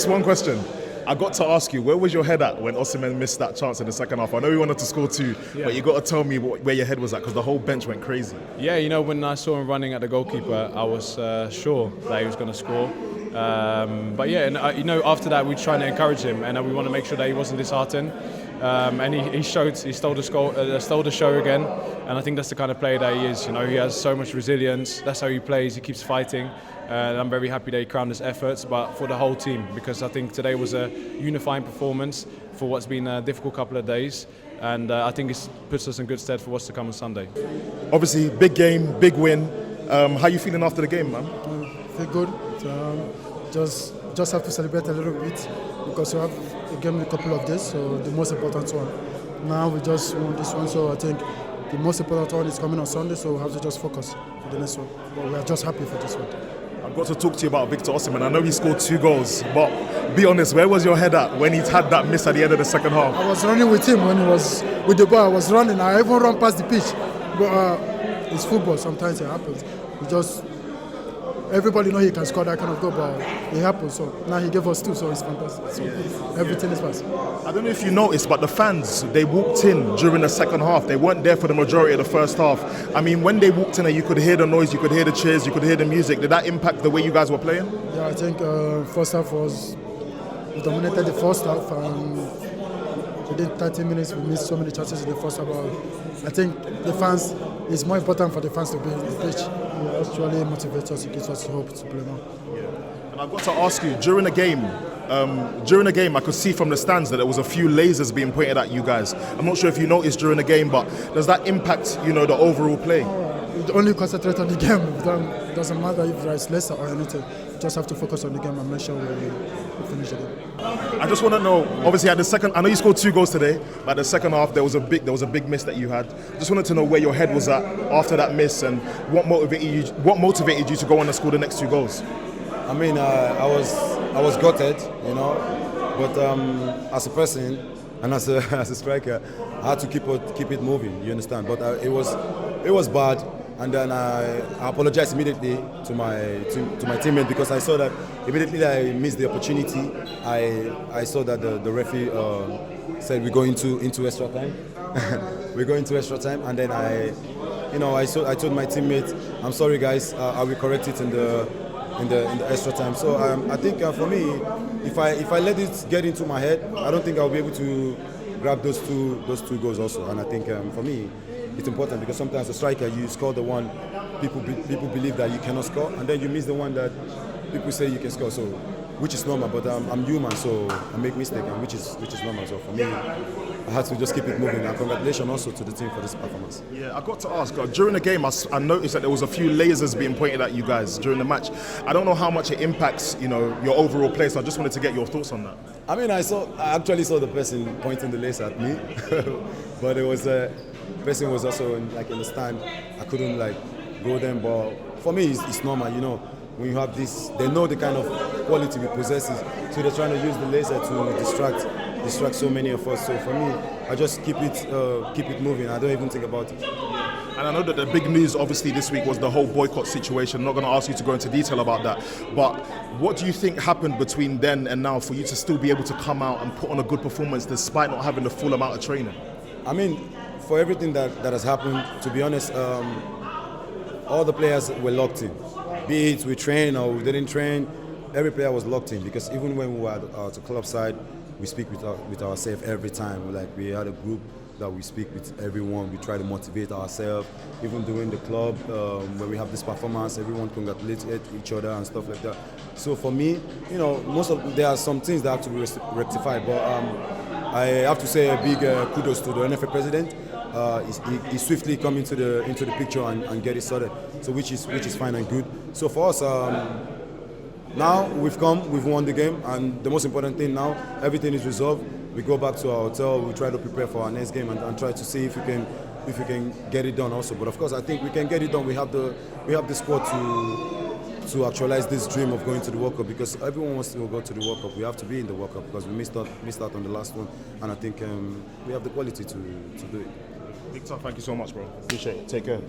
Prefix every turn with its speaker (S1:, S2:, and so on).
S1: Just one question. I got to ask you, where was your head at when Osimhen missed that chance in the second half? I know he wanted to score two, but you got to tell me where your head was at because the whole bench went crazy.
S2: Yeah, when I saw him running at the goalkeeper, I was sure that he was going to score. But yeah, and, after that, we're trying to encourage him, and we want to make sure that he wasn't disheartened. And he stole the show again, and I think that's the kind of player that he is. He has so much resilience. That's how he plays. He keeps fighting, and I'm very happy that he crowned his efforts, but for the whole team, because I think today was a unifying performance for what's been a difficult couple of days, and I think it puts us in good stead for what's to come on Sunday.
S1: Obviously, big game, big win. How are you feeling after the game, man?
S3: Feel good. Just have to celebrate a little bit because we have a game in a couple of days, so the most important one. Now we just won this one, so I think the most important one is coming on Sunday, so we have to just focus for the next one. But we are just happy for this one.
S1: I've got to talk to you about Victor Osimhen. I know he scored 2 goals, but be honest, where was your head at when he had that miss at the end of the second half?
S3: I was running with him when he was with the ball. I was running. I even run past the pitch. But it's football. Sometimes it happens. Everybody knows he can score that kind of goal, but it happens. So now he gave us 2, so it's fantastic. So everything is fast.
S1: I don't know if you noticed, but the fans, they walked in during the second half. They weren't there for the majority of the first half. I mean, when they walked in, you could hear the noise, you could hear the cheers, you could hear the music. Did that impact the way you guys were playing?
S3: Yeah, I think first half we dominated the first half, and within 30 minutes we missed so many chances in the first half. I think the fans, it's more important for the fans to be on the pitch. It actually motivates us, it gives us hope to play more.
S1: Yeah. And I've got to ask you, during the game, I could see from the stands that there was a few lasers being pointed at you guys. I'm not sure if you noticed during the game, but does that impact, the overall play?
S3: We only concentrate on the game. It doesn't matter if there is laser or anything. We just have to focus on the game and make sure we finish the game.
S1: I just want to know, obviously at the second, I know you scored 2 goals today, but at the second half there was a big miss that you had. Just wanted to know where your head was at after that miss and what motivated you to go on and score the next 2 goals.
S4: I mean, I was gutted, but as a person and as a striker, I had to keep it moving. You understand? But it was bad. And then I apologized immediately to my teammate because I saw that immediately I missed the opportunity. I saw that the referee said we go into extra time. We go into extra time, and then I told my teammate, I'm sorry guys, I will correct it in the extra time. So I think for me, if I let it get into my head, I don't think I'll be able to grab those two goals also. And I think for me, it's important because sometimes as a striker you score the one people believe that you cannot score, and then you miss the one that people say you can score. So, which is normal, but I'm human, so I make mistakes, and which is normal. So for me, I had to just keep it moving. And congratulations also to the team for this performance.
S1: Yeah, I got to ask, during the game I noticed that there was a few lasers being pointed at you guys during the match. I don't know how much it impacts, your overall play, so I just wanted to get your thoughts on that.
S4: I mean, I actually saw the person pointing the laser at me, but it was the person was also in the stand. I couldn't go there, but for me it's normal, when you have this, they know the kind of quality we possess, so they're trying to use the laser to distract so many of us. So for me, I just keep it moving. I don't even think about it.
S1: And I know that the big news obviously this week was the whole boycott situation. I'm not going to ask you to go into detail about that, but what do you think happened between then and now for you to still be able to come out and put on a good performance despite not having the full amount of training?
S4: I mean, for everything that has happened, to be honest, all the players were locked in. Be it we trained or we didn't train, every player was locked in, because even when we were at the club side, we speak with ourselves every time. We had a group that we speak with everyone. We try to motivate ourselves. Even during the club, when we have this performance, everyone congratulates each other and stuff like that. So for me, there are some things that have to be rectified, but I have to say a big kudos to the NFL president. He swiftly come into the picture and get it sorted. So which is fine and good. So for us, now we've won the game, and the most important thing now, everything is resolved. We go back to our hotel. We try to prepare for our next game and try to see if we can get it done also. But of course, I think we can get it done. We have the squad to actualize this dream of going to the World Cup, because everyone wants to go to the World Cup. We have to be in the World Cup because we missed out on the last one, and I think we have the quality to do it.
S1: Victor, thank you so much, bro. Appreciate it. Take care.